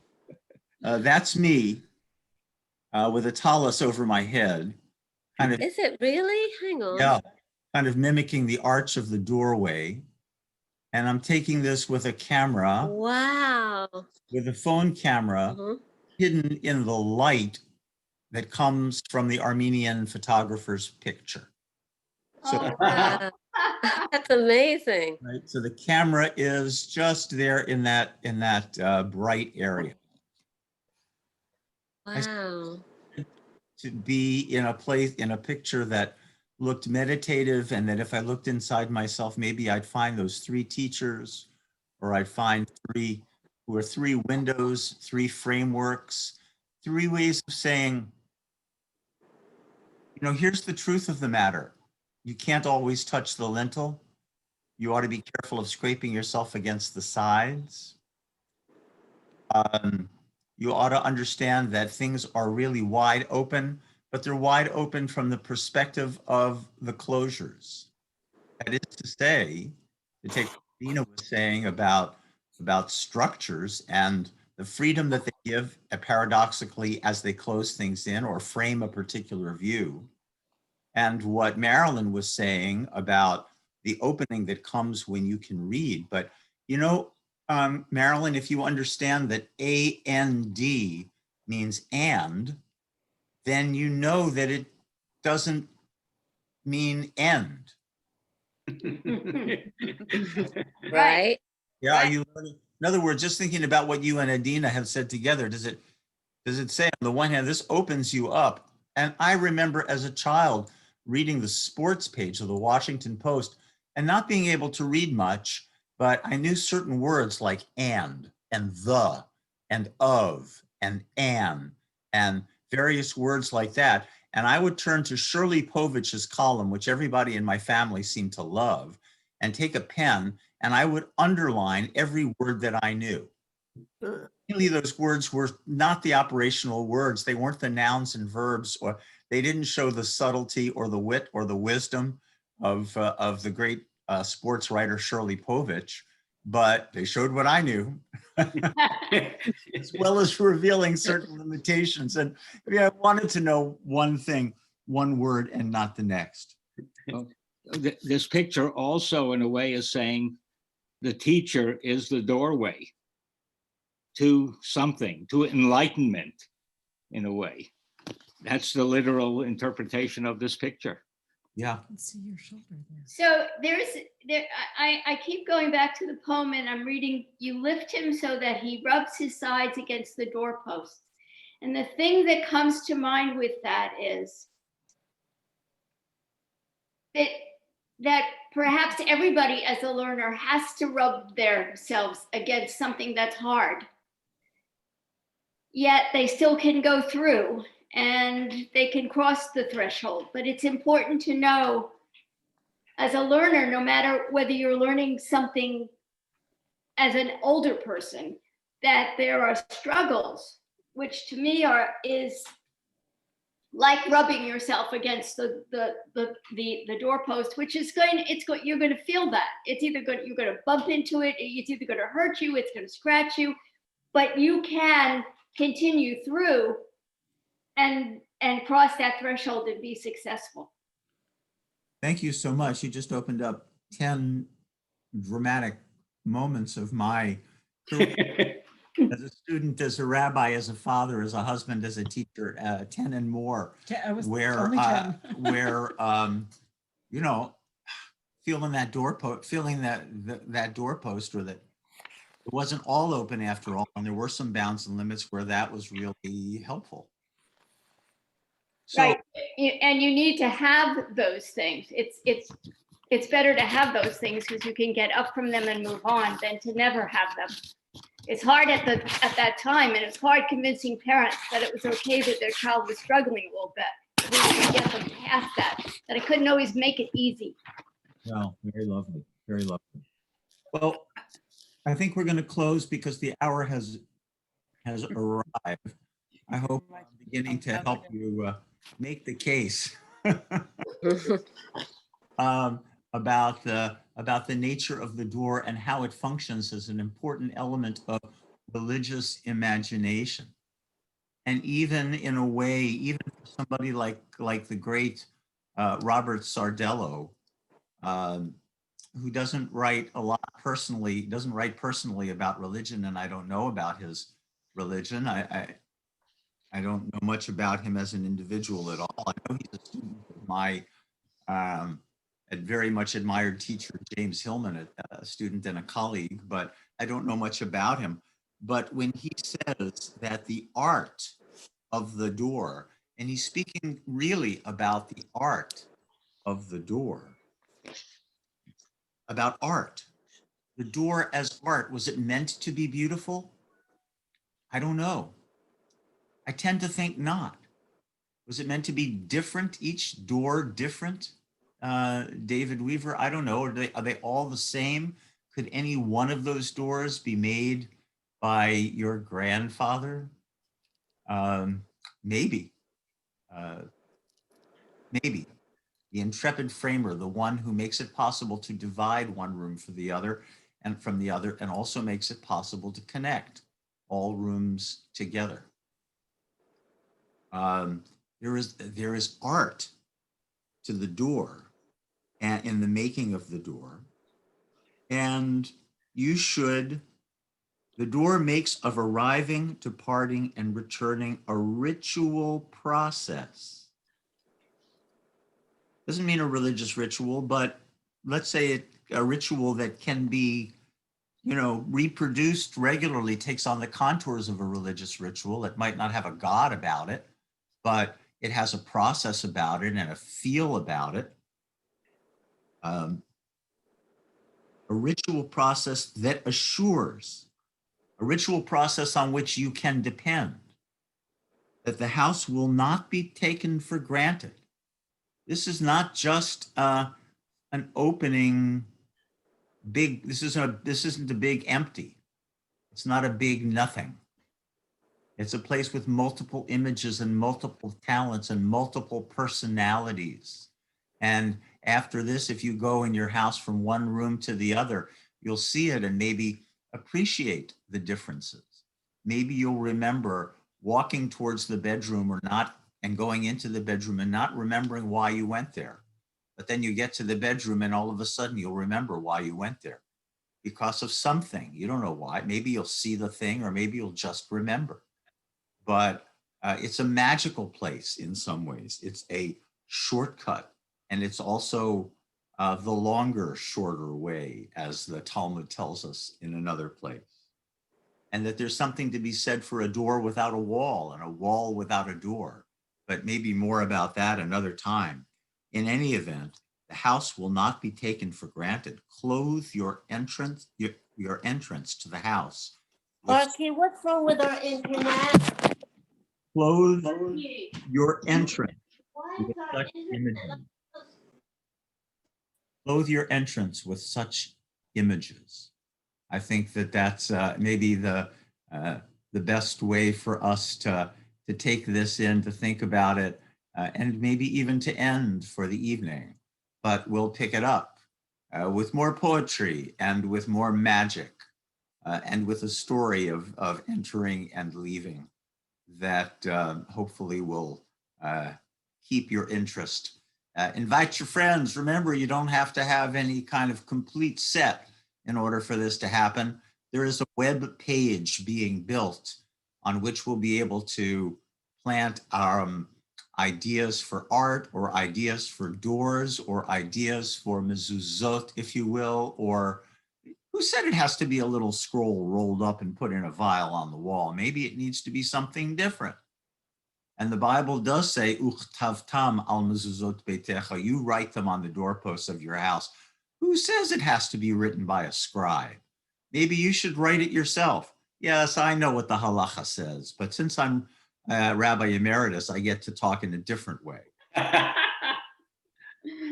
That's me with a tallis over my head. Kind of, Is it really? Hang on. yeah, kind of mimicking the arch of the doorway. And I'm taking this with a camera. Wow. With a phone camera hidden in the light that comes from the Armenian photographer's picture. So, Wow. That's amazing. right, so the camera is just there in that bright area. Wow. To be in a place, in a picture that looked meditative, and that if I looked inside myself, maybe I'd find those 3 teachers, or I'd find 3 windows, 3 frameworks, 3 ways of saying, you know, here's the truth of the matter. You can't always touch the lintel. You ought to be careful of scraping yourself against the sides. You ought to understand that things are really wide open, but they're wide open from the perspective of the closures. That is to say, to take what Dina was saying about structures and the freedom that they give, paradoxically, as they close things in or frame a particular view, and what Marilyn was saying about the opening that comes when you can read. But You know, Marilyn, if you understand that A-N-D means and, then you know that it doesn't mean end. Right. Yeah, are you learning? In other words, just thinking about what you and Adina have said together, does it say on the one hand, this opens you up? And I remember as a child reading the sports page of the Washington Post and not being able to read much, but I knew certain words like and the, and of, and an, and various words like that. And I would turn to Shirley Povich's column, which everybody in my family seemed to love, and take a pen, and I would underline every word that I knew. Really, those words were not the operational words. They weren't the nouns and verbs, or they didn't show the subtlety or the wit or the wisdom of the great sports writer Shirley Povich, but they showed what I knew, as well as revealing certain limitations. And I wanted to know one thing, one word, and not the next. This picture also, in a way, is saying the teacher is the doorway to something, to enlightenment, in a way. That's the literal interpretation of this picture. Yeah. See your shoulder there. So I keep going back to the poem, and I'm reading, you lift him so that he rubs his sides against the doorposts. And the thing that comes to mind with that is that perhaps everybody as a learner has to rub themselves against something that's hard. Yet they still can go through and they can cross the threshold. But it's important to know as a learner, no matter whether you're learning something as an older person, that there are struggles, which to me is like rubbing yourself against the doorpost, which is you're going to feel that. It's either you're going to bump into it, it's either going to hurt you, it's going to scratch you, but you can continue through and cross that threshold and be successful. Thank you so much. You just opened up 10 dramatic moments of my career. As a student, as a rabbi, as a father, as a husband, as a teacher, 10 and more, where you know, feeling that doorpost, feeling that doorpost, or that it wasn't all open after all, and there were some bounds and limits where that was really helpful. So, right, and you need to have those things. It's better to have those things because you can get up from them and move on than to never have them. It's hard at that time, and it's hard convincing parents that it was okay that their child was struggling a little bit. We could get them past that I couldn't always make it easy. well, very lovely, very lovely. Well, I think we're going to close because the hour has arrived. I hope I'm beginning to help you make the case about the nature of the door and how it functions as an important element of religious imagination. And even in a way, even for somebody like the great Robert Sardello, who doesn't write a lot personally, doesn't write personally about religion, and I don't know about his religion. I don't know much about him as an individual at all. I know he's a student of my very much admired teacher, James Hillman, a student and a colleague, but I don't know much about him. But when he says that the art of the door, and he's speaking really about the art of the door, about art, the door as art, was it meant to be beautiful? I don't know. I tend to think not. Was it meant to be different, each door different? David Weaver, I don't know. Are they all the same? Could any one of those doors be made by your grandfather? Maybe. Maybe. The intrepid framer, the one who makes it possible to divide one room from the other, and also makes it possible to connect all rooms together. There is art to the door and in the making of the door. And the door makes of arriving, departing, and returning a ritual process. Doesn't mean a religious ritual, but let's say a ritual that can be, reproduced regularly, takes on the contours of a religious ritual. It might not have a God about it, but it has a process about it and a feel about it. A ritual process that assures, a ritual process on which you can depend, that the house will not be taken for granted. This is not just an opening big, this isn't a big empty. It's not a big nothing. It's a place with multiple images and multiple talents and multiple personalities. And after this, if you go in your house from one room to the other, you'll see it and maybe appreciate the differences. Maybe you'll remember walking towards the bedroom or not, and going into the bedroom and not remembering why you went there. But then you get to the bedroom and all of a sudden you'll remember why you went there, because of something. You don't know why. Maybe you'll see the thing, or maybe you'll just remember. But it's a magical place in some ways. It's a shortcut, and it's also the longer, shorter way, as the Talmud tells us in another place. And that there's something to be said for a door without a wall and a wall without a door. But maybe more about that another time. In any event, the house will not be taken for granted. Clothe your entrance, your entrance to the house. Archie, what's wrong with our internet? Clothe your entrance with such images. Clothe your entrance with such images. I think that that's maybe the best way for us to take this in, to think about it, and maybe even to end for the evening. But we'll pick it up with more poetry and with more magic and with a story of entering and leaving that hopefully will keep your interest. Invite your friends. Remember, you don't have to have any kind of complete set in order for this to happen. There is a web page being built on which we'll be able to plant our ideas for art, or ideas for doors, or ideas for mezuzot, if you will, or who said it has to be a little scroll rolled up and put in a vial on the wall? Maybe it needs to be something different. And the Bible does say, Uchtavtam al mezuzot beitecha, you write them on the doorposts of your house. Who says it has to be written by a scribe? Maybe you should write it yourself. Yes, I know what the halacha says, but since I'm Rabbi Emeritus, I get to talk in a different way.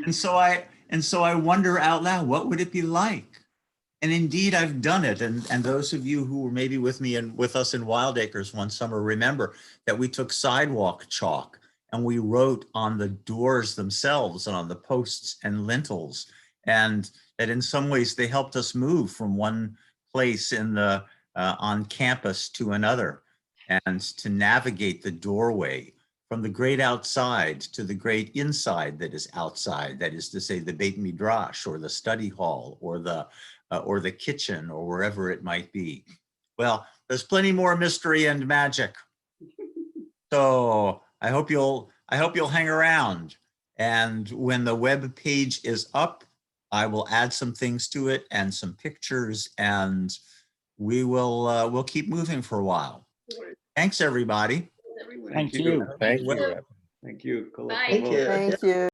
And so I wonder out loud, what would it be like? And indeed, I've done it. And those of you who were maybe with me and with us in Wild Acres one summer remember that we took sidewalk chalk and we wrote on the doors themselves and on the posts and lintels, and that in some ways they helped us move from one place in the on campus to another, and to navigate the doorway from the great outside to the great inside that is outside, that is to say the Beit Midrash or the study hall or the kitchen or wherever it might be. Well, there's plenty more mystery and magic. So I hope you'll hang around. And when the web page is up, I will add some things to it and some pictures, and we'll keep moving for a while. Thanks, everybody. Thank you. Thank you. Thank you. Thank you. Thank you.